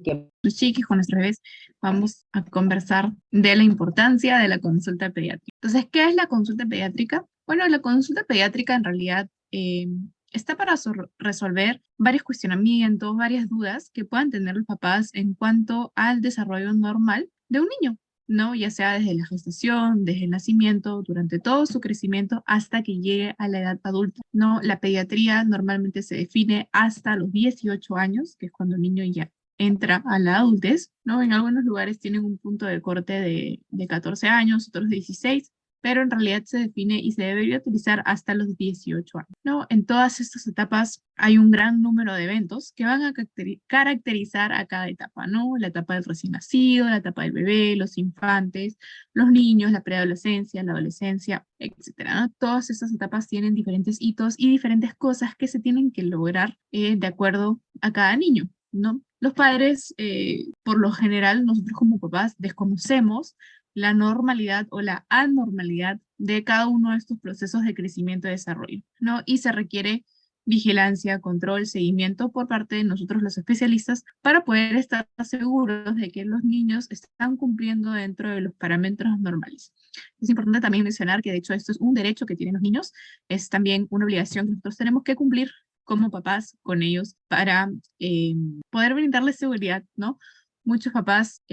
Que los chiquis, con nuestros bebés, vamos a conversar de la importancia de la consulta pediátrica. Entonces, ¿qué es la consulta pediátrica? Bueno, la consulta pediátrica en realidad está para resolver varios cuestionamientos, varias dudas que puedan tener los papás en cuanto al desarrollo normal de un niño, ¿no? Ya sea desde la gestación, desde el nacimiento, durante todo su crecimiento hasta que llegue a la edad adulta, ¿no? La pediatría normalmente se define hasta los 18 años, que es cuando el niño ya entra a la adultez, ¿no? En algunos lugares tienen un punto de corte de 14 años, otros 16, pero en realidad se define y se debería utilizar hasta los 18 años, ¿no? En todas estas etapas hay un gran número de eventos que van a caracterizar a cada etapa, ¿no? La etapa del recién nacido, la etapa del bebé, los infantes, los niños, la preadolescencia, la adolescencia, etcétera, ¿no? Todas estas etapas tienen diferentes hitos y diferentes cosas que se tienen que lograr de acuerdo a cada niño, ¿no? Los padres, por lo general, nosotros como papás, desconocemos la normalidad o la anormalidad de cada uno de estos procesos de crecimiento y desarrollo, ¿no? Y se requiere vigilancia, control, seguimiento por parte de nosotros los especialistas para poder estar seguros de que los niños están cumpliendo dentro de los parámetros normales. Es importante también mencionar que de hecho esto es un derecho que tienen los niños, es también una obligación que nosotros tenemos que cumplir como papás con ellos para poder brindarles seguridad, ¿no? Muchos papás,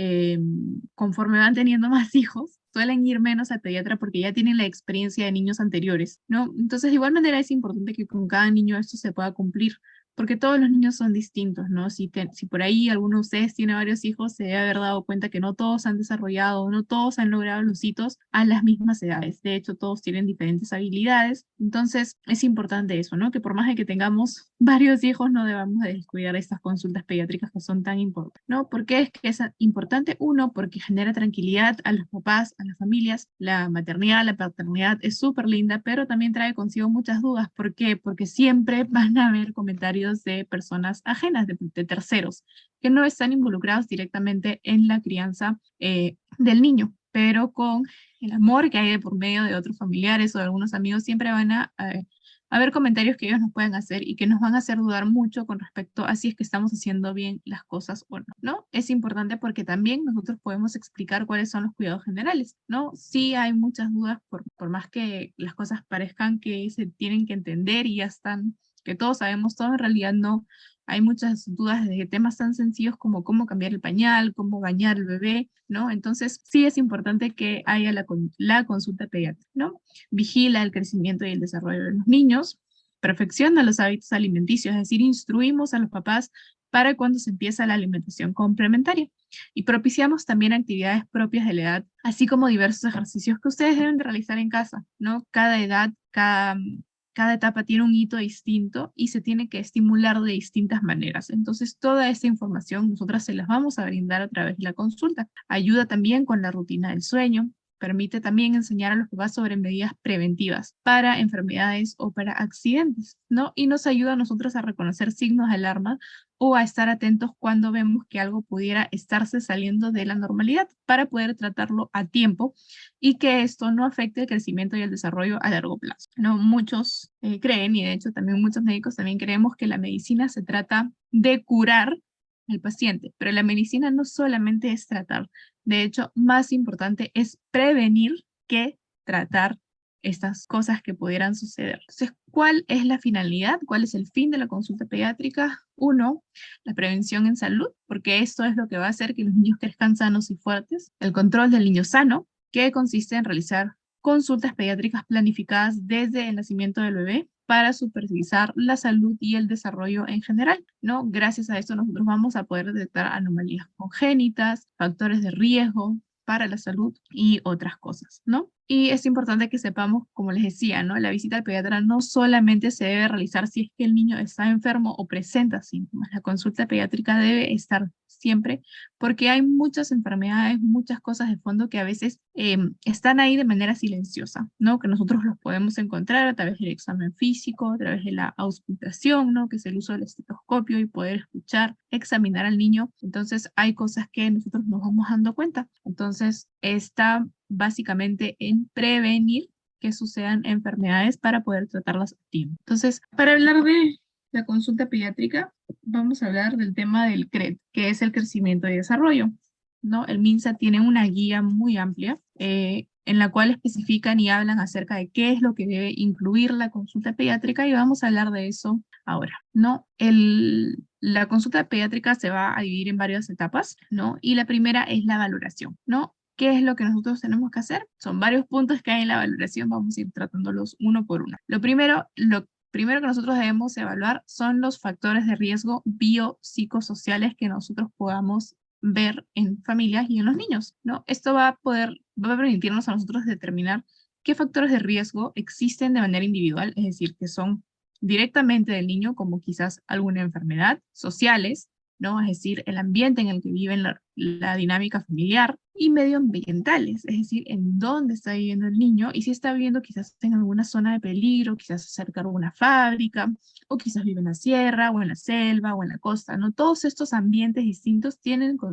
conforme van teniendo más hijos, suelen ir menos al pediatra porque ya tienen la experiencia de niños anteriores, ¿no? Entonces, de igual manera es importante que con cada niño esto se pueda cumplir, porque todos los niños son distintos, ¿no? Si por ahí alguno de ustedes tiene varios hijos, se debe haber dado cuenta que no todos han desarrollado, no todos han logrado los hitos a las mismas edades. De hecho, todos tienen diferentes habilidades. Entonces, es importante eso, ¿no? Que por más de que tengamos varios hijos, no debamos de descuidar estas consultas pediátricas que son tan importantes, ¿no? ¿Por qué es que es importante? Uno, porque genera tranquilidad a los papás, a las familias. La maternidad, la paternidad es súper linda, pero también trae consigo muchas dudas. ¿Por qué? Porque siempre van a haber comentarios de personas ajenas, de terceros, que no están involucrados directamente en la crianza del niño, pero con el amor que hay de por medio de otros familiares o de algunos amigos, siempre van a haber comentarios que ellos nos pueden hacer y que nos van a hacer dudar mucho con respecto a si es que estamos haciendo bien las cosas o no, ¿no? Es importante porque también nosotros podemos explicar cuáles son los cuidados generales, ¿no? Sí hay muchas dudas, por más que las cosas parezcan que se tienen que entender y ya están, que todos sabemos todo, en realidad no. Hay muchas dudas de temas tan sencillos como cómo cambiar el pañal, cómo bañar al bebé, ¿no? Entonces, sí es importante que haya la consulta pediátrica, ¿no? Vigila el crecimiento y el desarrollo de los niños, perfecciona los hábitos alimenticios, es decir, instruimos a los papás para cuando se empieza la alimentación complementaria. Y propiciamos también actividades propias de la edad, así como diversos ejercicios que ustedes deben de realizar en casa, ¿no? Cada edad, cada etapa tiene un hito distinto y se tiene que estimular de distintas maneras. Entonces, toda esta información nosotras se las vamos a brindar a través de la consulta. Ayuda también con la rutina del sueño. Permite también enseñar a los papás sobre medidas preventivas para enfermedades o para accidentes, ¿no? Y nos ayuda a nosotros a reconocer signos de alarma o a estar atentos cuando vemos que algo pudiera estarse saliendo de la normalidad para poder tratarlo a tiempo y que esto no afecte el crecimiento y el desarrollo a largo plazo. No, muchos creen, y de hecho también muchos médicos también creemos que la medicina se trata de curar al paciente, pero la medicina no solamente es tratar, de hecho, más importante es prevenir que tratar estas cosas que pudieran suceder. Entonces, ¿cuál es la finalidad? ¿Cuál es el fin de la consulta pediátrica? Uno, la prevención en salud, porque esto es lo que va a hacer que los niños crezcan sanos y fuertes. El control del niño sano, que consiste en realizar consultas pediátricas planificadas desde el nacimiento del bebé para supervisar la salud y el desarrollo en general, ¿no? Gracias a esto nosotros vamos a poder detectar anomalías congénitas, factores de riesgo para la salud y otras cosas, ¿no? Y es importante que sepamos, como les decía, ¿no? La visita al pediatra no solamente se debe realizar si es que el niño está enfermo o presenta síntomas. La consulta pediátrica debe estar siempre porque hay muchas enfermedades, muchas cosas de fondo que a veces están ahí de manera silenciosa, ¿no? Que nosotros los podemos encontrar a través del examen físico, a través de la auscultación, ¿no? Que es el uso del estetoscopio y poder escuchar, examinar al niño. Entonces hay cosas que nosotros nos vamos dando cuenta. Entonces está básicamente en prevenir que sucedan enfermedades para poder tratarlas a tiempo. Entonces, para hablar de la consulta pediátrica, vamos a hablar del tema del CRED, que es el crecimiento y desarrollo, ¿no? El MINSA tiene una guía muy amplia en la cual especifican y hablan acerca de qué es lo que debe incluir la consulta pediátrica y vamos a hablar de eso ahora, ¿no? La consulta pediátrica se va a dividir en varias etapas, ¿no? Y la primera es la valoración, ¿no? ¿Qué es lo que nosotros tenemos que hacer? Son varios puntos que hay en la valoración, vamos a ir tratándolos uno por uno. Lo primero que nosotros debemos evaluar son los factores de riesgo biopsicosociales que nosotros podamos ver en familias y en los niños, ¿no? Esto va a permitirnos a nosotros determinar qué factores de riesgo existen de manera individual, es decir, que son directamente del niño, como quizás alguna enfermedad, sociales, ¿no? Es decir, el ambiente en el que vive la dinámica familiar, y medioambientales, es decir, en dónde está viviendo el niño y si está viviendo quizás en alguna zona de peligro, quizás cerca de alguna fábrica, o quizás vive en la sierra, o en la selva, o en la costa, ¿no? Todos estos ambientes distintos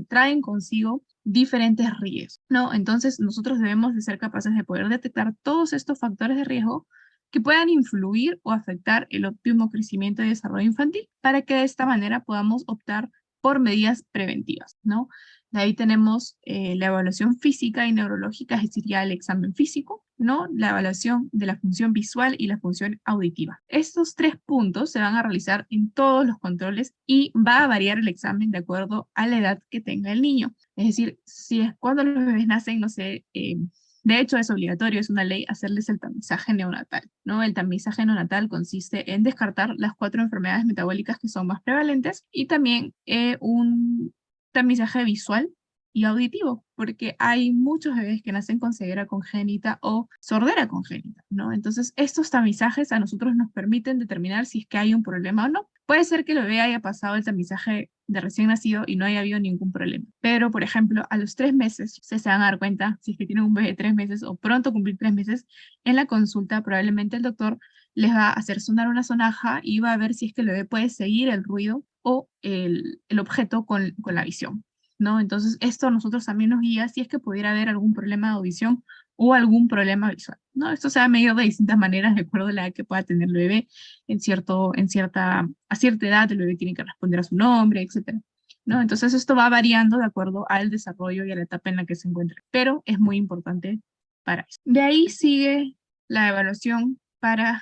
traen consigo diferentes riesgos, ¿no? Entonces, nosotros debemos de ser capaces de poder detectar todos estos factores de riesgo que puedan influir o afectar el óptimo crecimiento y desarrollo infantil para que de esta manera podamos optar por medidas preventivas, ¿no? De ahí tenemos la evaluación física y neurológica, es decir, ya el examen físico, ¿no? La evaluación de la función visual y la función auditiva. Estos 3 puntos se van a realizar en todos los controles y va a variar el examen de acuerdo a la edad que tenga el niño. Es decir, si es cuando los bebés nacen, no sé, de hecho, es obligatorio, es una ley, hacerles el tamizaje neonatal, ¿no? El tamizaje neonatal consiste en descartar las 4 enfermedades metabólicas que son más prevalentes y también un tamizaje visual y auditivo, porque hay muchos bebés que nacen con ceguera congénita o sordera congénita, ¿no? Entonces, estos tamizajes a nosotros nos permiten determinar si es que hay un problema o no. Puede ser que el bebé haya pasado el tamizaje de recién nacido y no haya habido ningún problema. Pero, por ejemplo, a los 3 meses se van a dar cuenta si es que tienen un bebé de 3 meses o pronto cumplir 3 meses, en la consulta probablemente el doctor les va a hacer sonar una sonaja y va a ver si es que el bebé puede seguir el ruido o el objeto con la visión, ¿no? Entonces, esto a nosotros también nos guía si es que pudiera haber algún problema de audición o algún problema visual, ¿no? Esto se va a medir de distintas maneras de acuerdo a la edad que pueda tener el bebé. A cierta edad el bebé tiene que responder a su nombre, etcétera, ¿no? Entonces esto va variando de acuerdo al desarrollo y a la etapa en la que se encuentra, pero es muy importante para eso. De ahí sigue la evaluación para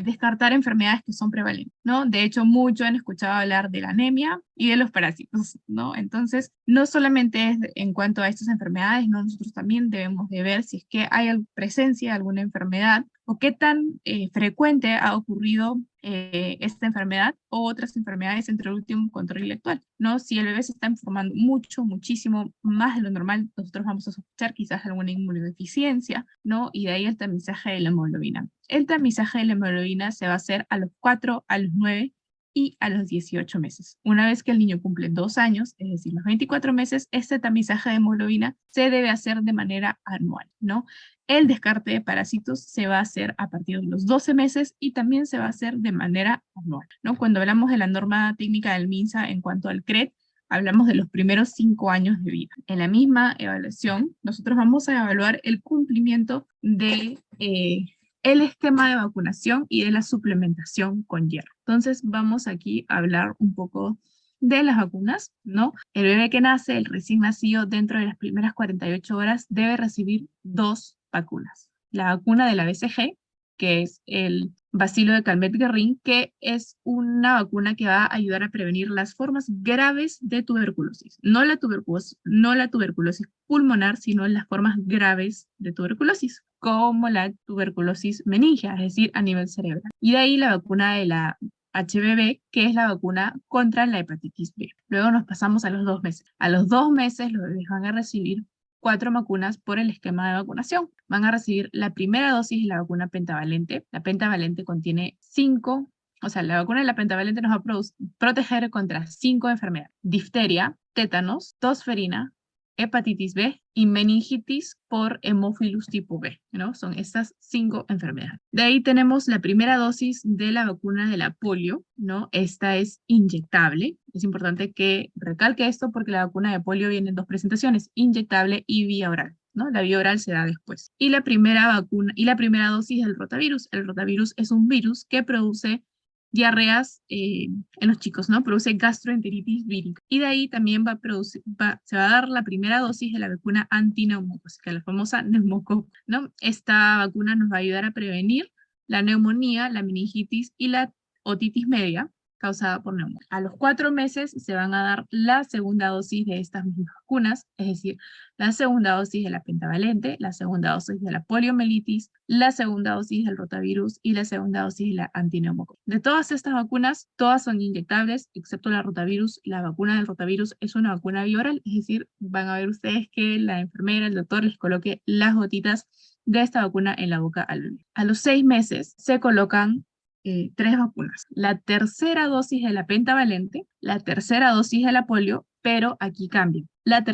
descartar enfermedades que son prevalentes, ¿no? De hecho, muchos han escuchado hablar de la anemia y de los parásitos, ¿no? Entonces, no solamente es en cuanto a estas enfermedades, ¿no? Nosotros también debemos de ver si es que hay presencia de alguna enfermedad o qué tan frecuente ha ocurrido esta enfermedad o otras enfermedades entre el último control y el actual, ¿no? Si el bebé se está enfermando muchísimo más de lo normal, nosotros vamos a sospechar quizás alguna inmunodeficiencia, ¿no? Y de ahí el tamizaje de la hemoglobina. El tamizaje de la hemoglobina se va a hacer a los 4, a los 9 y a los 18 meses. Una vez que el niño cumple 2 años, es decir, los 24 meses, este tamizaje de hemoglobina se debe hacer de manera anual, ¿no? El descarte de parásitos se va a hacer a partir de los 12 meses y también se va a hacer de manera anual, ¿no? Cuando hablamos de la norma técnica del MINSA en cuanto al CRED, hablamos de los primeros 5 años de vida. En la misma evaluación, nosotros vamos a evaluar el cumplimiento de el esquema de vacunación y de la suplementación con hierro. Entonces, vamos aquí a hablar un poco de las vacunas, ¿no? El bebé que nace, el recién nacido, dentro de las primeras 48 horas, debe recibir 2 vacunas. La vacuna de la BCG, que es el bacilo de Calmette-Guerin, que es una vacuna que va a ayudar a prevenir las formas graves de tuberculosis. No la tuberculosis pulmonar, sino las formas graves de tuberculosis, como la tuberculosis meningia, es decir, a nivel cerebral. Y de ahí la vacuna de la HBV, que es la vacuna contra la hepatitis B. Luego nos pasamos a los 2 meses. A los 2 meses los bebés van a recibir 4 vacunas por el esquema de vacunación. Van a recibir la primera dosis de la vacuna pentavalente. La pentavalente contiene 5, o sea, la vacuna de la pentavalente nos va a proteger contra 5 enfermedades: difteria, tétanos, tosferina, hepatitis B y meningitis por hemófilus tipo B, ¿no? Son estas 5 enfermedades. De ahí tenemos la primera dosis de la vacuna de la polio, ¿no? Esta es inyectable. Es importante que recalque esto porque la vacuna de polio viene en 2 presentaciones, inyectable y vía oral. ¿no? La vía oral se da después. Y la primera vacuna, y la primera dosis del rotavirus. El rotavirus es un virus que produce diarreas en los chicos, ¿no? Produce gastroenteritis vírica. Y de ahí también se va a dar la primera dosis de la vacuna antineumocócica, la famosa neumococo, ¿no? Esta vacuna nos va a ayudar a prevenir la neumonía, la meningitis y la otitis media causada por neumonía. A los 4 meses se van a dar la segunda dosis de estas mismas vacunas, es decir, la segunda dosis de la pentavalente, la segunda dosis de la poliomielitis, la segunda dosis del rotavirus y la segunda dosis de la antineumococo. De todas estas vacunas, todas son inyectables, excepto la rotavirus. La vacuna del rotavirus es una vacuna bioral, es decir, van a ver ustedes que la enfermera, el doctor les coloque las gotitas de esta vacuna en la boca al bebé. A los 6 meses se colocan 3 vacunas. La tercera dosis de la pentavalente, la tercera dosis de la polio, pero aquí cambia. Las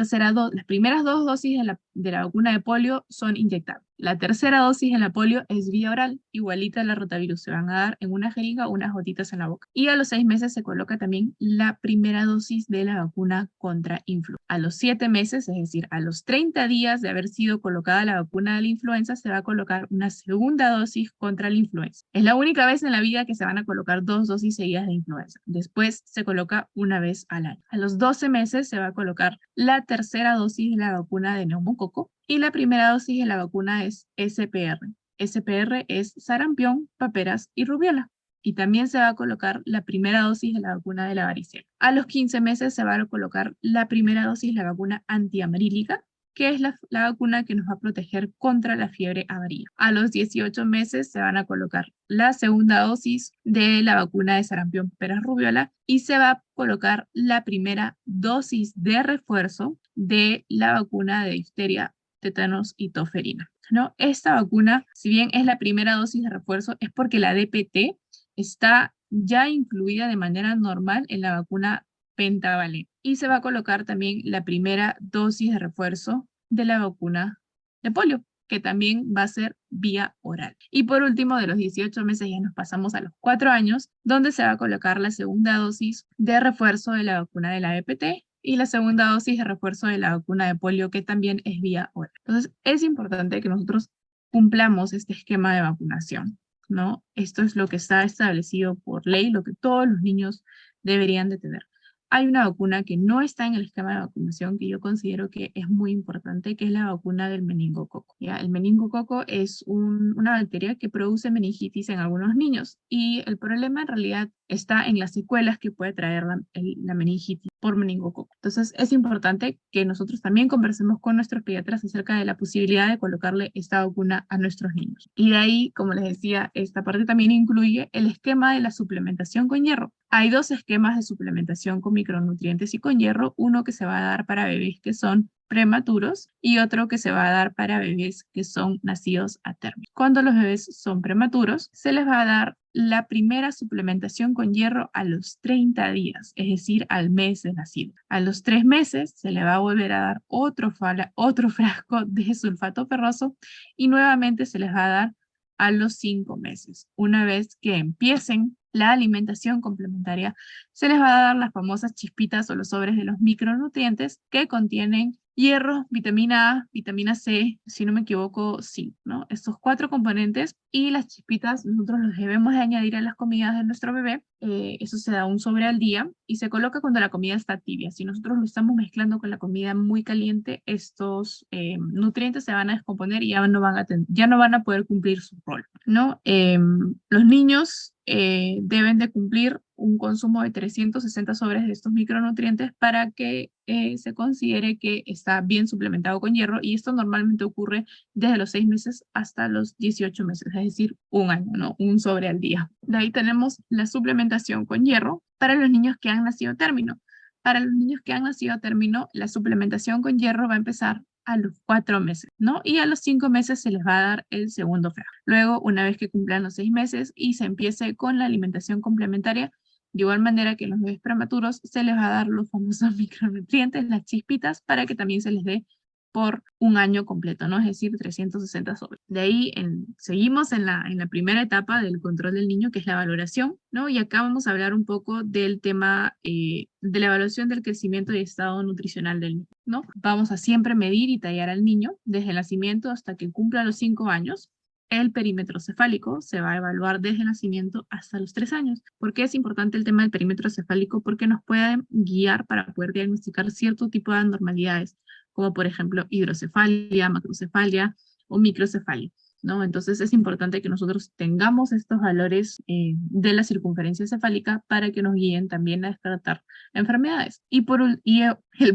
primeras 2 dosis de la vacuna de polio son inyectables. La tercera dosis de la polio es vía oral, igualita a la rotavirus. Se van a dar en una jeringa unas gotitas en la boca. Y a los 6 meses se coloca también la primera dosis de la vacuna contra influenza. A los 7 meses, es decir, a los 30 días de haber sido colocada la vacuna de la influenza, se va a colocar una segunda dosis contra la influenza. Es la única vez en la vida que se van a colocar 2 dosis seguidas de influenza. Después se coloca una vez al año. A los 12 meses se va a colocar la tercera dosis de la vacuna de neumococo y la primera dosis de la vacuna es SPR. SPR es sarampión, paperas y rubiola. Y también se va a colocar la primera dosis de la vacuna de la varicela. A los 15 meses se va a colocar la primera dosis de la vacuna antiamarílica, que es la vacuna que nos va a proteger contra la fiebre amarilla. A los 18 meses se van a colocar la segunda dosis de la vacuna de sarampión, paperas, rubiola y se va a colocar la primera dosis de refuerzo de la vacuna de difteria, tétanos y toferina, ¿no? Esta vacuna, si bien es la primera dosis de refuerzo, es porque la DPT está ya incluida de manera normal en la vacuna pentavalente. Y se va a colocar también la primera dosis de refuerzo de la vacuna de polio, que también va a ser vía oral. Y por último, de los 18 meses ya nos pasamos a los 4 años, donde se va a colocar la segunda dosis de refuerzo de la vacuna de la EPT y la segunda dosis de refuerzo de la vacuna de polio, que también es vía oral. Entonces, es importante que nosotros cumplamos este esquema de vacunación, ¿no? Esto es lo que está establecido por ley, lo que todos los niños deberían de tener. Hay una vacuna que no está en el esquema de vacunación que yo considero que es muy importante, que es la vacuna del meningococo. ¿Ya? El meningococo es una bacteria que produce meningitis en algunos niños y el problema en realidad está en las secuelas que puede traer la meningitis por meningococo. Entonces es importante que nosotros también conversemos con nuestros pediatras acerca de la posibilidad de colocarle esta vacuna a nuestros niños. Y de ahí, como les decía, esta parte también incluye el esquema de la suplementación con hierro. Hay 2 esquemas de suplementación con micronutrientes y con hierro, uno que se va a dar para bebés que son prematuros y otro que se va a dar para bebés que son nacidos a término. Cuando los bebés son prematuros, se les va a dar la primera suplementación con hierro a los 30 días, es decir, al mes de nacido. A los 3 meses se le va a volver a dar otro frasco de sulfato ferroso y nuevamente se les va a dar a los 5 meses. Una vez que empiecen la alimentación complementaria, se les va a dar las famosas chispitas o los sobres de los micronutrientes que contienen hierro, vitamina A, vitamina C, si no me equivoco, zinc, ¿no? Estos 4 componentes y las chispitas nosotros los debemos de añadir a las comidas de nuestro bebé. Eso se da un sobre al día y se coloca cuando la comida está tibia. Si nosotros lo estamos mezclando con la comida muy caliente, estos nutrientes se van a descomponer y ya no van a poder cumplir su rol, ¿no? Los niños deben de cumplir un consumo de 360 sobres de estos micronutrientes para que se considere que está bien suplementado con hierro y esto normalmente ocurre desde los 6 meses hasta los 18 meses, es decir, un año, ¿no? Un sobre al día. De ahí tenemos la suplementación con hierro para los niños que han nacido a término. Para los niños que han nacido a término, la suplementación con hierro va a empezar a los 4 meses, ¿no? Y a los 5 meses se les va a dar el segundo frasco. Luego, una vez que cumplan los 6 meses y se empiece con la alimentación complementaria, de igual manera que en los bebés prematuros se les va a dar los famosos micronutrientes, las chispitas, para que también se les dé por un año completo, ¿no? Es decir, 360 soles. De ahí seguimos en la primera etapa del control del niño, que es la valoración, ¿no? Y acá vamos a hablar un poco del tema de la evaluación del crecimiento y estado nutricional del niño, ¿no? Vamos a siempre medir y tallar al niño desde el nacimiento hasta que cumpla los 5 años. El perímetro cefálico se va a evaluar desde el nacimiento hasta los 3 años. ¿Por qué es importante el tema del perímetro cefálico? Porque nos puede guiar para poder diagnosticar cierto tipo de anormalidades, como por ejemplo hidrocefalia, macrocefalia o microcefalia, ¿no? Entonces es importante que nosotros tengamos estos valores de la circunferencia cefálica para que nos guíen también a descartar enfermedades. El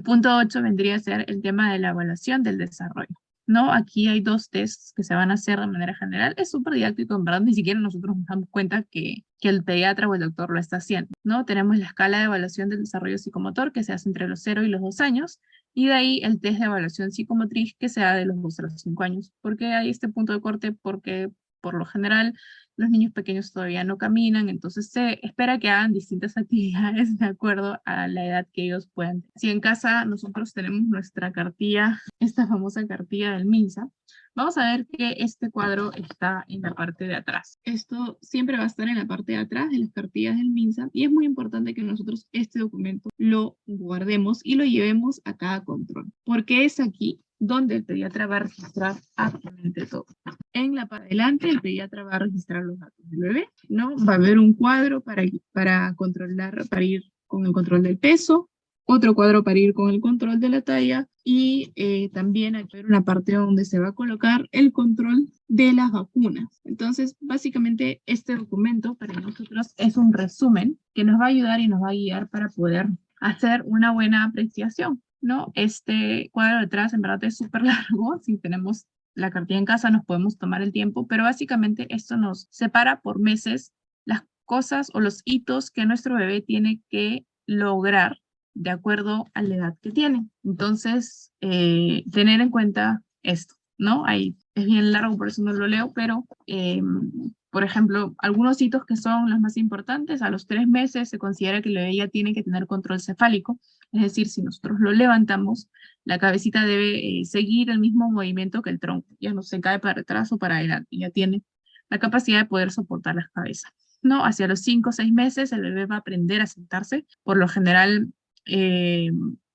punto 8 vendría a ser el tema de la evaluación del desarrollo. No, aquí hay 2 tests que se van a hacer de manera general. Es súper didáctico, en verdad, ni siquiera nosotros nos damos cuenta que el pediatra o el doctor lo está haciendo, ¿no? Tenemos la escala de evaluación del desarrollo psicomotor que se hace entre los 0 y los 2 años, y de ahí el test de evaluación psicomotriz que se da de los 2 a los 5 años. ¿Por qué hay este punto de corte? Porque por lo general los niños pequeños todavía no caminan, entonces se espera que hagan distintas actividades de acuerdo a la edad que ellos puedan. Si en casa nosotros tenemos nuestra cartilla, esta famosa cartilla del MINSA, vamos a ver que este cuadro está en la parte de atrás. Esto siempre va a estar en la parte de atrás de las cartillas del MINSA y es muy importante que nosotros este documento lo guardemos y lo llevemos a cada control, porque es aquí donde el pediatra va a registrar absolutamente todo. En la parte de adelante, el pediatra va a registrar los datos del bebé, ¿no? Va a haber un cuadro para controlar, para ir con el control del peso, otro cuadro para ir con el control de la talla y también hay una parte donde se va a colocar el control de las vacunas. Entonces, básicamente, este documento para nosotros es un resumen que nos va a ayudar y nos va a guiar para poder hacer una buena apreciación, ¿no? Este cuadro de atrás en verdad es súper largo. Si tenemos la cartilla en casa nos podemos tomar el tiempo, pero básicamente esto nos separa por meses las cosas o los hitos que nuestro bebé tiene que lograr de acuerdo a la edad que tiene. Entonces, tener en cuenta esto, ¿no? Ahí es bien largo, por eso no lo leo, pero, por ejemplo, algunos hitos que son los más importantes, a los 3 meses se considera que el bebé ya tiene que tener control cefálico, es decir, si nosotros lo levantamos, la cabecita debe seguir el mismo movimiento que el tronco, ya no se cae para atrás o para adelante, ya tiene la capacidad de poder soportar la cabeza, ¿no? Hacia los 5 o 6 meses el bebé va a aprender a sentarse, por lo general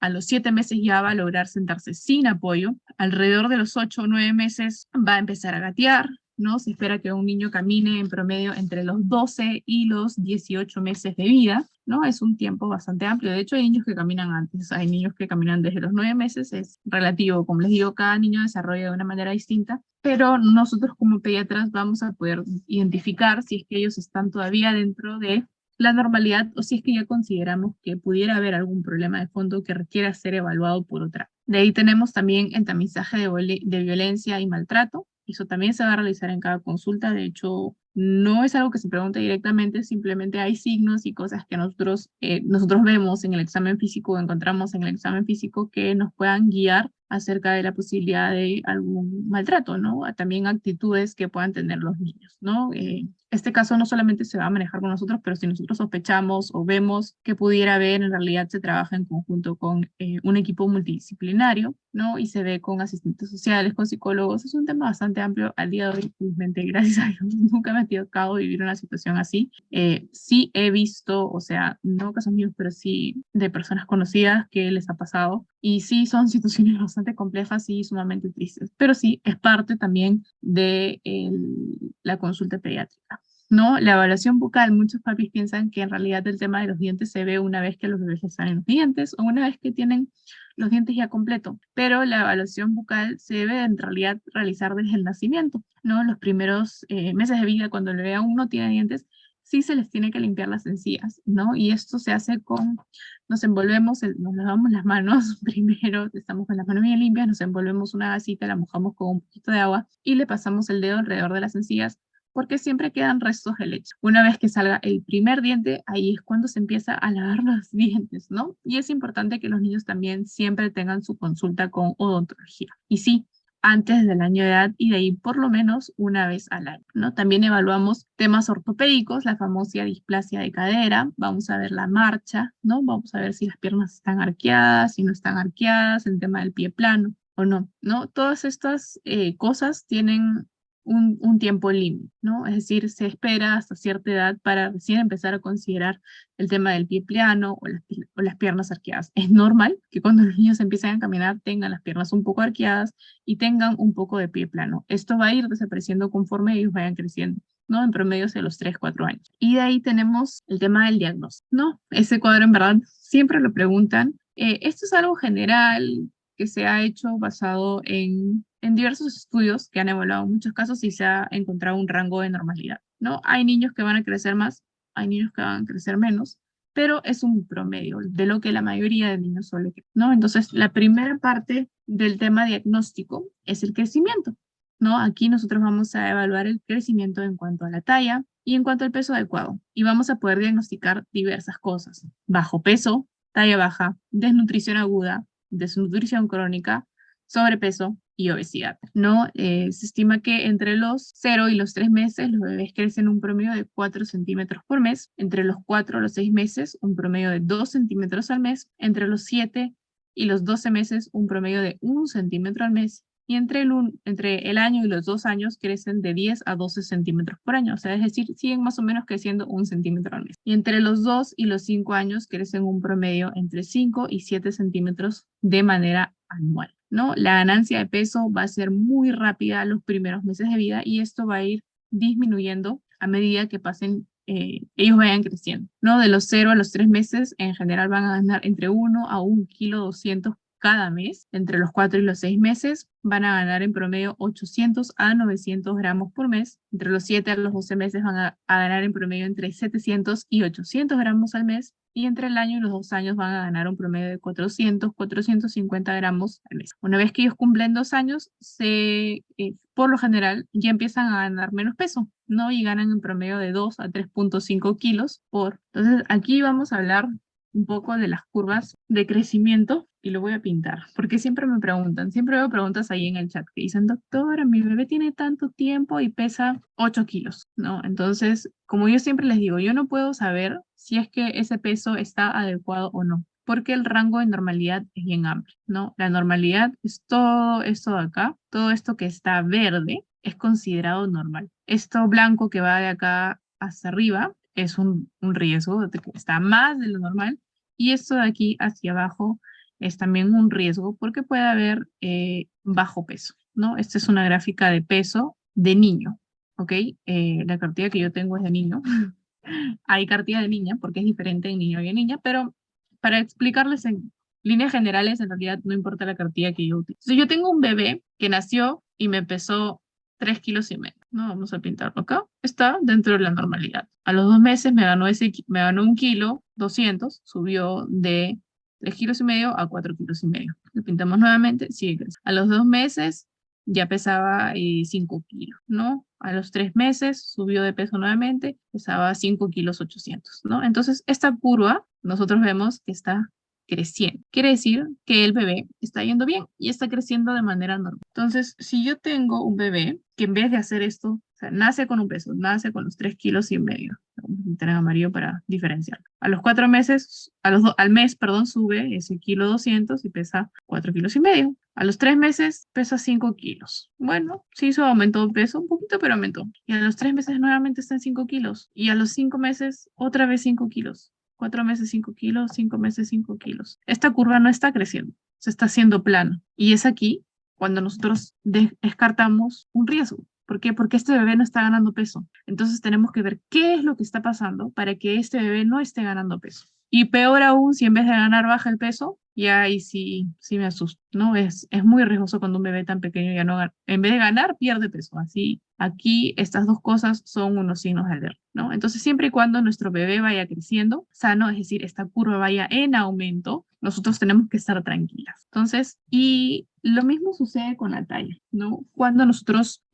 a los 7 meses ya va a lograr sentarse sin apoyo, alrededor de los 8 o 9 meses va a empezar a gatear, ¿no? Se espera que un niño camine en promedio entre los 12 y los 18 meses de vida, ¿no? Es un tiempo bastante amplio. De hecho, hay niños que caminan antes, hay niños que caminan desde los 9 meses, es relativo. Como les digo, cada niño desarrolla de una manera distinta, pero nosotros como pediatras vamos a poder identificar si es que ellos están todavía dentro de la normalidad o si es que ya consideramos que pudiera haber algún problema de fondo que requiera ser evaluado por otra. De ahí tenemos también el tamizaje de violencia y maltrato. Eso también se va a realizar en cada consulta. De hecho, no es algo que se pregunte directamente, simplemente hay signos y cosas que nosotros vemos en el examen físico o encontramos en el examen físico que nos puedan guiar acerca de la posibilidad de algún maltrato, ¿no? También actitudes que puedan tener los niños, ¿no? Este caso no solamente se va a manejar con nosotros, pero si nosotros sospechamos o vemos que pudiera haber, en realidad se trabaja en conjunto con un equipo multidisciplinario, ¿no? Y se ve con asistentes sociales, con psicólogos. Es un tema bastante amplio. Al día de hoy, felizmente, gracias a Dios, nunca me ha tocado vivir una situación así. Sí he visto, o sea, no casos míos, pero sí de personas conocidas que les ha pasado. Y sí son situaciones bastante complejas y sumamente tristes. Pero sí, es parte también de la consulta pediátrica, ¿no? La evaluación bucal, muchos papis piensan que en realidad el tema de los dientes se ve una vez que los bebés les salen los dientes o una vez que tienen los dientes ya completo, pero la evaluación bucal se debe en realidad realizar desde el nacimiento, ¿no? Los primeros meses de vida, cuando el bebé aún no tiene dientes, sí se les tiene que limpiar las encías, ¿no? Y esto se hace nos envolvemos, nos lavamos las manos primero, estamos con las manos bien limpias, nos envolvemos una gasita, la mojamos con un poquito de agua y le pasamos el dedo alrededor de las encías porque siempre quedan restos de leche. Una vez que salga el primer diente, ahí es cuando se empieza a lavar los dientes, ¿no? Y es importante que los niños también siempre tengan su consulta con odontología. Y sí, antes del año de edad y de ahí por lo menos una vez al año, ¿no? También evaluamos temas ortopédicos, la famosa displasia de cadera, vamos a ver la marcha, ¿no? Vamos a ver si las piernas están arqueadas, si no están arqueadas, el tema del pie plano. o no, ¿no? Todas estas cosas tienen un tiempo límite, ¿no? Es decir, se espera hasta cierta edad para recién empezar a considerar el tema del pie plano o las piernas arqueadas. Es normal que cuando los niños empiecen a caminar tengan las piernas un poco arqueadas y tengan un poco de pie plano. Esto va a ir desapareciendo conforme ellos vayan creciendo, ¿no? En promedio hacia los 3 4 años. Y de ahí tenemos el tema del diagnóstico, ¿no? Ese cuadro en verdad siempre lo preguntan. Esto es algo general que se ha hecho basado en diversos estudios que han evaluado muchos casos y se ha encontrado un rango de normalidad, ¿no? Hay niños que van a crecer más, hay niños que van a crecer menos, pero es un promedio de lo que la mayoría de niños suele crecer, ¿no? Entonces, la primera parte del tema diagnóstico es el crecimiento, ¿no? Aquí nosotros vamos a evaluar el crecimiento en cuanto a la talla y en cuanto al peso adecuado, y vamos a poder diagnosticar diversas cosas: bajo peso, talla baja, desnutrición aguda, desnutrición crónica, sobrepeso y obesidad, ¿no? Se estima que entre los 0 y los 3 meses los bebés crecen un promedio de 4 centímetros por mes, entre los 4 a los 6 meses un promedio de 2 centímetros al mes, entre los 7 y los 12 meses un promedio de 1 centímetro al mes, y entre el año y los 2 años crecen de 10 a 12 centímetros por año, o sea, es decir, siguen más o menos creciendo 1 centímetro al mes. Y entre los 2 y los 5 años crecen un promedio entre 5 y 7 centímetros de manera anual, ¿no? La ganancia de peso va a ser muy rápida los primeros meses de vida y esto va a ir disminuyendo a medida que pasen, ellos vayan creciendo, ¿no? De los 0 a los 3 meses, en general van a ganar entre 1 a 1 kilo 200 cada mes. Entre los 4 y los 6 meses van a ganar en promedio 800 a 900 gramos por mes. Entre los 7 a los 12 meses van a ganar en promedio entre 700 y 800 gramos al mes. Y entre el año y los 2 años van a ganar un promedio de 400, 450 gramos al mes. Una vez que ellos cumplen 2 años, por lo general ya empiezan a ganar menos peso, ¿no? Y ganan en promedio de 2 a 3,5 kilos por. Entonces, aquí vamos a hablar un poco de las curvas de crecimiento y lo voy a pintar, porque siempre me preguntan, siempre veo preguntas ahí en el chat que dicen: doctora, mi bebé tiene tanto tiempo y pesa 8 kilos, ¿no? Entonces, como yo siempre les digo, yo no puedo saber si es que ese peso está adecuado o no, porque el rango de normalidad es bien amplio, ¿no? La normalidad es todo esto de acá, todo esto que está verde es considerado normal. Esto blanco que va de acá hacia arriba es un riesgo, de que está más de lo normal, y esto de aquí hacia abajo es también un riesgo porque puede haber bajo peso, ¿no? Esta es una gráfica de peso de niño, ¿ok? La cartilla que yo tengo es de niño. Hay cartilla de niña porque es diferente en niño y en niña, pero para explicarles en líneas generales, en realidad no importa la cartilla que yo utilizo. Yo tengo un bebé que nació y me pesó 3,5 kilos, ¿no? Vamos a pintarlo acá. Está dentro de la normalidad. A los 2 meses me ganó 1,2 kilos, subió de 3,5 kilos a 4,5 kilos. Lo pintamos nuevamente, sigue creciendo. A los 2 meses ya pesaba 5 kilos, ¿no? A los 3 meses subió de peso nuevamente, pesaba 5,8 kilos, ¿no? Entonces, esta curva nosotros vemos que está creciendo. Quiere decir que el bebé está yendo bien y está creciendo de manera normal. Entonces, si yo tengo un bebé que en vez de hacer esto, o sea, nace con un peso, nace con los 3,5 kilos. Vamos a pintar en amarillo para diferenciar. A los 4 meses, al mes, perdón, sube ese 1,2 kilos y pesa 4,5 kilos. A los 3 meses pesa 5 kilos. Bueno, sí hizo, aumentó peso un poquito, pero aumentó. Y a los 3 meses nuevamente está en 5 kilos. Y a los 5 meses otra vez 5 kilos. 4 meses 5 kilos, 5 meses 5 kilos. Esta curva no está creciendo, se está haciendo plana. Y es aquí cuando nosotros descartamos un riesgo. ¿Por qué? Porque este bebé no está ganando peso. Entonces tenemos que ver qué es lo que está pasando para que este bebé no esté ganando peso. Y peor aún, si en vez de ganar baja el peso, ya ahí sí me asusta, ¿no? Es muy riesgoso cuando un bebé tan pequeño ya no gana. En vez de ganar, pierde peso. Así, aquí estas dos cosas son unos signos de alerta, ¿no? Entonces, siempre y cuando nuestro bebé vaya creciendo sano, es decir, esta curva vaya en aumento, nosotros tenemos que estar tranquilas. Entonces, y lo mismo sucede con la talla, ¿no? Cuando nosotros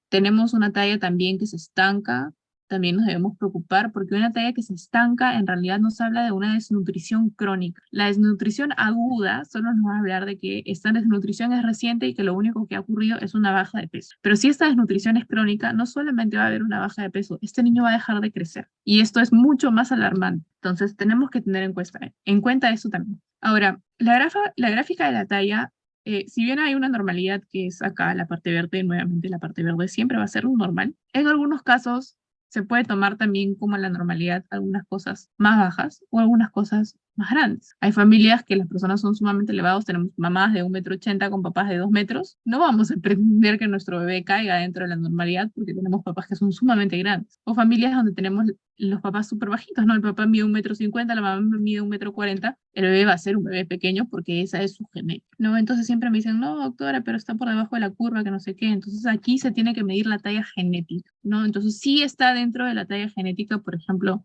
tenemos una talla también que se estanca, también nos debemos preocupar porque una talla que se estanca en realidad nos habla de una desnutrición crónica. La desnutrición aguda solo nos va a hablar de que esta desnutrición es reciente y que lo único que ha ocurrido es una baja de peso. Pero si esta desnutrición es crónica, no solamente va a haber una baja de peso, este niño va a dejar de crecer. Y esto es mucho más alarmante. Entonces tenemos que tener en cuenta eso también. Ahora, la gráfica de la talla si bien hay una normalidad que es acá la parte verde, nuevamente la parte verde siempre va a ser normal, en algunos casos se puede tomar también como la normalidad algunas cosas más bajas o algunas cosas más grandes. Hay familias que las personas son sumamente elevados, tenemos mamás de 1,80 m con papás de 2 metros. No vamos a pretender que nuestro bebé caiga dentro de la normalidad porque tenemos papás que son sumamente grandes. O familias donde tenemos los papás súper bajitos, ¿no? El papá mide 1,50 m, la mamá mide 1,40 m, el bebé va a ser un bebé pequeño porque esa es su genética, ¿no? Entonces siempre me dicen, no, doctora, pero está por debajo de la curva, que no sé qué. Entonces aquí se tiene que medir la talla genética, ¿no? Entonces sí está dentro de la talla genética, por ejemplo,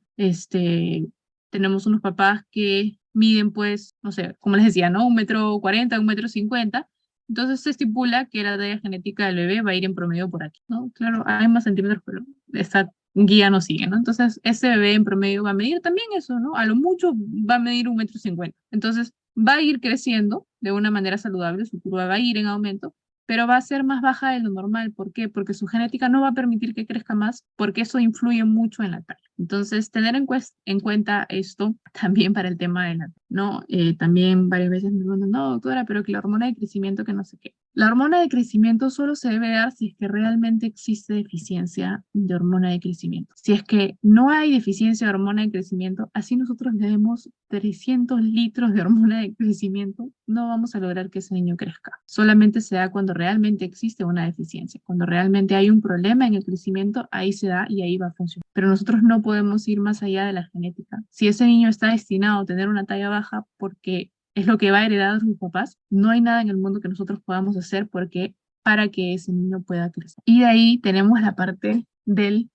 tenemos unos papás que miden, pues, no sé, como les decía, ¿no? 1,40 m, 1,50 m. Entonces se estipula que la talla genética del bebé va a ir en promedio por aquí, ¿no? Claro, hay más centímetros, pero esa guía no sigue, ¿no? Entonces ese bebé en promedio va a medir también eso, ¿no? A lo mucho va a medir 1,50 m. Entonces va a ir creciendo de una manera saludable, su curva va a ir en aumento, pero va a ser más baja de lo normal. ¿Por qué? Porque su genética no va a permitir que crezca más, porque eso influye mucho en la talla. Entonces, tener en cuenta esto también para el tema de la, ¿no? También varias veces me preguntan, no, doctora, pero que la hormona de crecimiento, que no sé qué. La hormona de crecimiento solo se debe dar si es que realmente existe deficiencia de hormona de crecimiento. Si es que no hay deficiencia de hormona de crecimiento, así nosotros le demos 300 litros de hormona de crecimiento, no vamos a lograr que ese niño crezca. Solamente se da cuando realmente existe una deficiencia. Cuando realmente hay un problema en el crecimiento, ahí se da y ahí va a funcionar. Pero nosotros no podemos ir más allá de la genética. Si ese niño está destinado a tener una talla baja porque es lo que va a heredar a sus papás, no hay nada en el mundo que nosotros podamos hacer porque para que ese niño pueda crecer. Y de ahí tenemos la parte del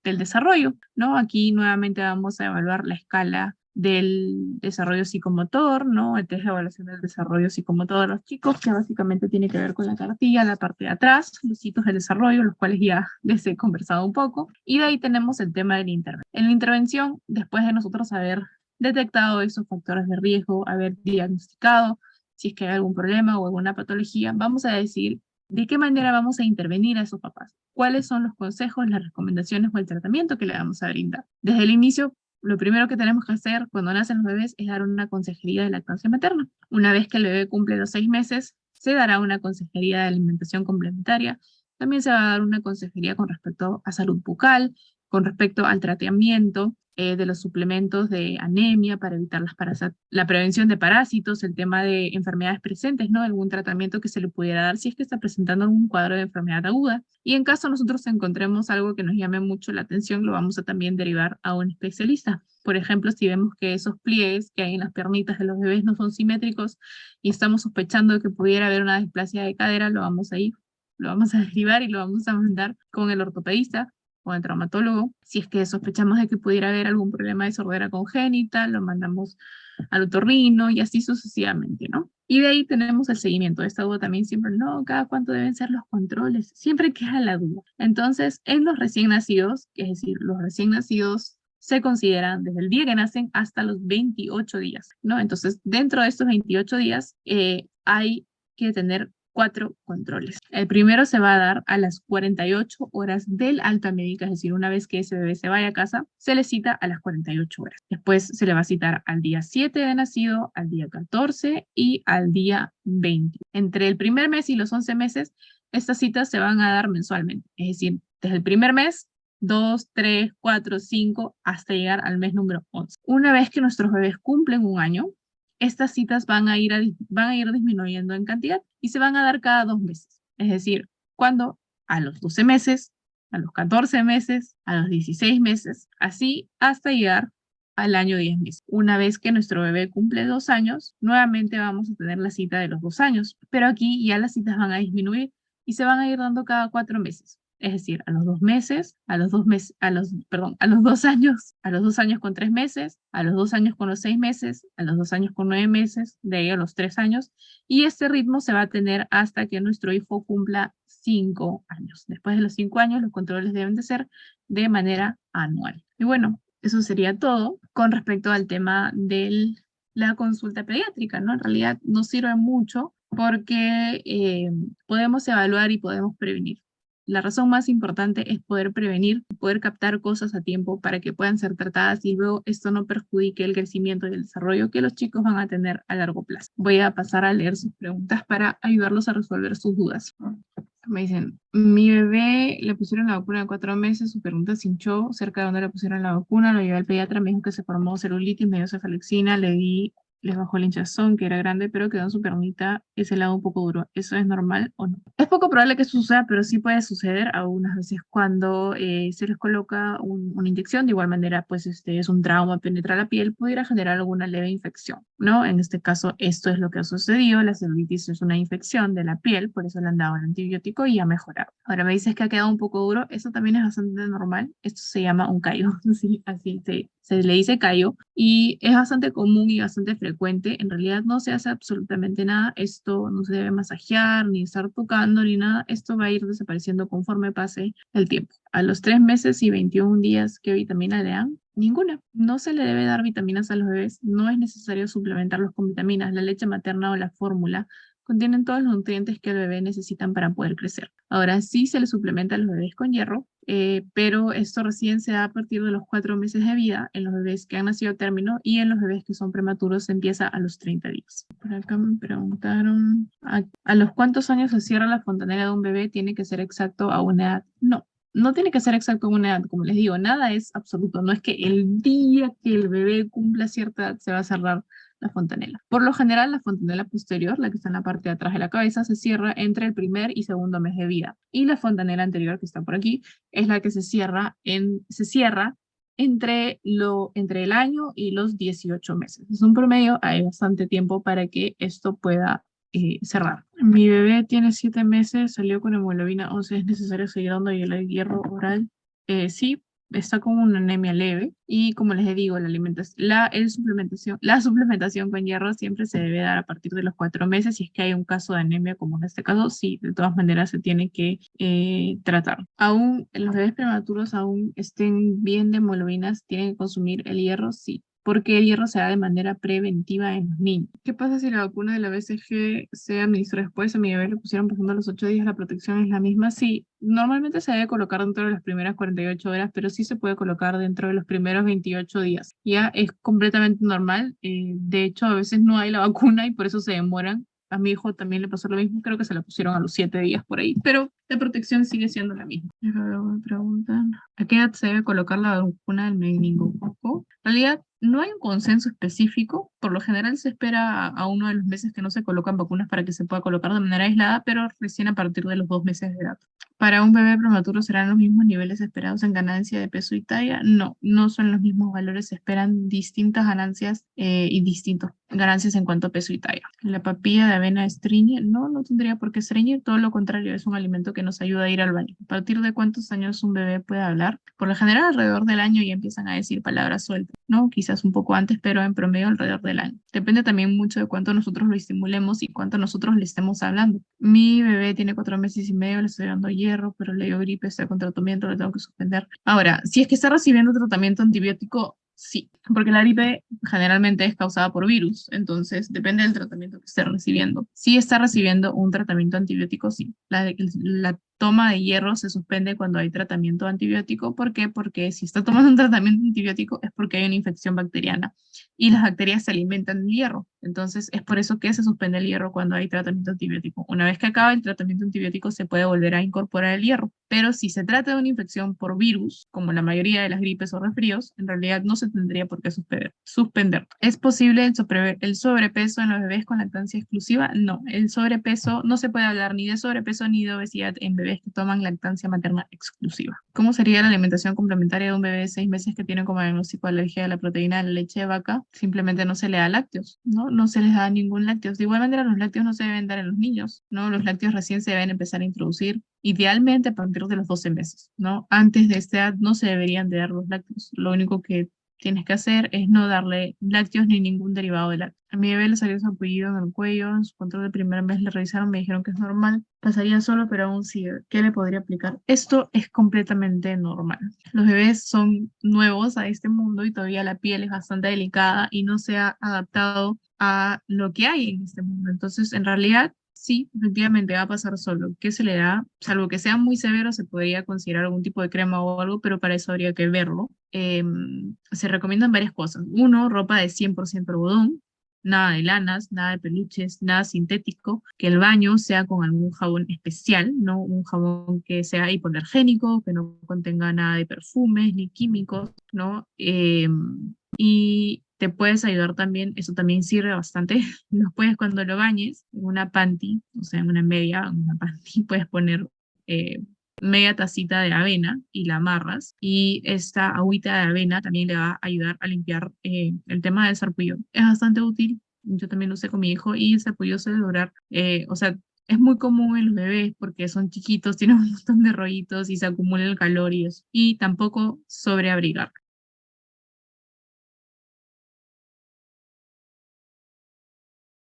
desarrollo, ¿no? Aquí nuevamente vamos a evaluar la escala del desarrollo psicomotor, ¿no? El test de evaluación del desarrollo psicomotor de los chicos, que básicamente tiene que ver con la cartilla, la parte de atrás, los hitos del desarrollo, los cuales ya les he conversado un poco. Y de ahí tenemos el tema de la intervención. En la intervención, después de nosotros haber detectado esos factores de riesgo, haber diagnosticado si es que hay algún problema o alguna patología, vamos a decir de qué manera vamos a intervenir a esos papás, cuáles son los consejos, las recomendaciones o el tratamiento que le vamos a brindar. Desde el inicio, lo primero que tenemos que hacer cuando nacen los bebés es dar una consejería de lactancia materna. Una vez que el bebé cumple los 6 meses, se dará una consejería de alimentación complementaria. También se va a dar una consejería con respecto a salud bucal, con respecto al tratamiento de los suplementos de anemia para evitar la prevención de parásitos, el tema de enfermedades presentes, ¿no? Algún tratamiento que se le pudiera dar si es que está presentando algún cuadro de enfermedad aguda. Y en caso nosotros encontremos algo que nos llame mucho la atención, lo vamos a también derivar a un especialista. Por ejemplo, si vemos que esos pliegues que hay en las piernitas de los bebés no son simétricos y estamos sospechando de que pudiera haber una displasia de cadera, lo vamos a derivar y lo vamos a mandar con el ortopedista o el traumatólogo. Si es que sospechamos de que pudiera haber algún problema de sordera congénita, lo mandamos al otorrino y así sucesivamente, ¿no? Y de ahí tenemos el seguimiento. Esta duda también siempre, no, cada cuánto deben ser los controles. Siempre queda la duda. Entonces, en los recién nacidos, es decir, los recién nacidos se consideran desde el día que nacen hasta los 28 días, ¿no? Entonces, dentro de estos 28 días hay que tener 4 controles. El primero se va a dar a las 48 horas del alta médica, es decir, una vez que ese bebé se vaya a casa, se le cita a las 48 horas. Después se le va a citar al día 7 de nacido, al día 14 y al día 20. Entre el primer mes y los 11 meses, estas citas se van a dar mensualmente, es decir, desde el primer mes 2, 3, 4, 5, hasta llegar al mes número 11. Una vez que nuestros bebés cumplen un año, estas citas van a ir disminuyendo en cantidad y se van a dar cada 2 meses. Es decir, cuando a los 12 meses, a los 14 meses, a los 16 meses, así hasta llegar al año 10 meses. Una vez que nuestro bebé cumple 2 años, nuevamente vamos a tener la cita de los 2 años, pero aquí ya las citas van a disminuir y se van a ir dando cada 4 meses. Es decir, a los 2 meses, a los 2 años, a los 2 años con 3 meses, a los 2 años con los 6 meses, a los 2 años con 9 meses, de ahí a los 3 años. Y este ritmo se va a tener hasta que nuestro hijo cumpla 5 años. Después de los 5 años, los controles deben de ser de manera anual. Y bueno, eso sería todo con respecto al tema de la consulta pediátrica, ¿no? En realidad nos sirve mucho porque podemos evaluar y podemos prevenir. La razón más importante es poder prevenir, poder captar cosas a tiempo para que puedan ser tratadas y luego esto no perjudique el crecimiento y el desarrollo que los chicos van a tener a largo plazo. Voy a pasar a leer sus preguntas para ayudarlos a resolver sus dudas. Me dicen, mi bebé le pusieron la vacuna de 4 meses, su pregunta se hinchó, cerca de donde le pusieron la vacuna, lo llevé al pediatra, me dijo que se formó celulitis, me dio cefalexina, les bajó el hinchazón, que era grande, pero quedó en su pernita ese lado un poco duro. ¿Eso es normal o no? Es poco probable que eso suceda, pero sí puede suceder algunas veces cuando se les coloca una inyección. De igual manera, pues es un trauma, penetra la piel, pudiera generar alguna leve infección, ¿no? En este caso, esto es lo que ha sucedido. La celulitis es una infección de la piel, por eso le han dado el antibiótico y ha mejorado. Ahora me dices que ha quedado un poco duro, eso también es bastante normal. Esto se llama un callo, sí, así se le dice callo y es bastante común y bastante frecuente. En realidad no se hace absolutamente nada. Esto no se debe masajear, ni estar tocando, ni nada. Esto va a ir desapareciendo conforme pase el tiempo. A los 3 meses y 21 días, ¿qué vitamina le dan? Ninguna. No se le debe dar vitaminas a los bebés. No es necesario suplementarlos con vitaminas. La leche materna o la fórmula contienen todos los nutrientes que el bebé necesitan para poder crecer. Ahora sí se le suplementa a los bebés con hierro, pero esto recién se da a partir de los 4 meses de vida en los bebés que han nacido a término y en los bebés que son prematuros se empieza a los 30 días. Por acá me preguntaron, ¿a los cuántos años se cierra la fontanela de un bebé? ¿Tiene que ser exacto a una edad? No. No tiene que ser exacto a una edad, como les digo, nada es absoluto. No es que el día que el bebé cumpla cierta edad se va a cerrar la fontanela. Por lo general, la fontanela posterior, la que está en la parte de atrás de la cabeza, se cierra entre el primer y segundo mes de vida. Y la fontanela anterior, que está por aquí, es la que se cierra entre el año y los 18 meses. Es un promedio, hay bastante tiempo para que esto pueda cerrar. Mi bebé tiene 7 meses, salió con hemoglobina 11, ¿es necesario seguir dando el hierro oral? Sí, está con una anemia leve y como les digo, la suplementación con hierro siempre se debe dar a partir de los 4 meses. Si es que hay un caso de anemia, como en este caso, sí, de todas maneras se tiene que tratar. Aún los bebés prematuros, aún estén bien de hemoglobinas, tienen que consumir el hierro, sí, porque el hierro se da de manera preventiva en los niños. ¿Qué pasa si la vacuna de la BCG se administró después? A mi bebé le pusieron pasando los 8 días, la protección es la misma. Sí, normalmente se debe colocar dentro de las primeras 48 horas, pero sí se puede colocar dentro de los primeros 28 días. Ya es completamente normal. De hecho, a veces no hay la vacuna y por eso se demoran. A mi hijo también le pasó lo mismo, creo que se la pusieron a los 7 días por ahí, pero la protección sigue siendo la misma. Y luego me preguntan, ¿a qué edad se debe colocar la vacuna del meningococo? En realidad, no hay un consenso específico. Por lo general se espera a uno de los meses que no se colocan vacunas para que se pueda colocar de manera aislada, pero recién a partir de los 2 meses de edad. ¿Para un bebé prematuro serán los mismos niveles esperados en ganancia de peso y talla? No, no son los mismos valores. Se esperan distintas ganancias y distintas ganancias en cuanto a peso y talla. ¿La papilla de avena estreñe? No, no tendría por qué estreñir. Todo lo contrario, es un alimento que nos ayuda a ir al baño. ¿A partir de cuántos años un bebé puede hablar? Por lo general, alrededor del año ya empiezan a decir palabras sueltas, ¿no? Quizás un poco antes, pero en promedio alrededor del año. Depende también mucho de cuánto nosotros lo estimulemos y cuánto nosotros le estemos hablando. Mi bebé tiene 4 meses y medio, le estoy dando hierro, pero le dio gripe, está con tratamiento, lo tengo que suspender. Ahora, si es que está recibiendo tratamiento antibiótico, sí, porque la gripe generalmente es causada por virus, entonces depende del tratamiento que esté recibiendo. Si está recibiendo un tratamiento antibiótico, sí. La toma de hierro se suspende cuando hay tratamiento antibiótico. ¿Por qué? Porque si está tomando un tratamiento antibiótico es porque hay una infección bacteriana y las bacterias se alimentan del hierro. Entonces es por eso que se suspende el hierro cuando hay tratamiento antibiótico. Una vez que acaba el tratamiento antibiótico se puede volver a incorporar el hierro. Pero si se trata de una infección por virus, como la mayoría de las gripes o resfríos, en realidad no se tendría por qué suspender. ¿Es posible el sobrepeso en los bebés con lactancia exclusiva? No, el sobrepeso, no se puede hablar ni de sobrepeso ni de obesidad en bebés que toman lactancia materna exclusiva. ¿Cómo sería la alimentación complementaria de un bebé de 6 meses que tiene como diagnóstico de alergia a la proteína de la leche de vaca? Simplemente no se le da lácteos, ¿no? No se les da ningún lácteos. De igual manera, los lácteos no se deben dar en los niños, ¿no? Los lácteos recién se deben empezar a introducir idealmente a partir de los 12 meses, ¿no? Antes de esta edad no se deberían de dar los lácteos. Lo único que tienes que hacer es no darle lácteos ni ningún derivado de lácteos. A mi bebé le salió zapullido en el cuello, en su control de primer mes le revisaron, me dijeron que es normal, pasaría solo, pero aún sigue. ¿Qué le podría aplicar? Esto es completamente normal. Los bebés son nuevos a este mundo y todavía la piel es bastante delicada y no se ha adaptado a lo que hay en este mundo. Entonces, en realidad, Sí, efectivamente va a pasar solo. ¿Qué se le da? Salvo que sea muy severo, se podría considerar algún tipo de crema o algo, pero para eso habría que verlo. Se recomiendan varias cosas. Uno, ropa de 100% algodón, nada de lanas, nada de peluches, nada sintético. Que el baño sea con algún jabón especial, no un jabón que sea hipoalergénico, que no contenga nada de perfumes ni químicos, ¿no? Y te puedes ayudar también, eso también sirve bastante. Los puedes cuando lo bañes, en una panty, o sea, en una media, en una panty, puedes poner eh, media tacita de avena y la amarras. Y esta agüita de avena también le va a ayudar a limpiar el tema del sarpullido. Es bastante útil. Yo también lo usé con mi hijo y el sarpullido suele durar, o sea, es muy común en los bebés porque son chiquitos, tienen un montón de rollitos y se acumula el calor y eso. Y tampoco sobreabrigar.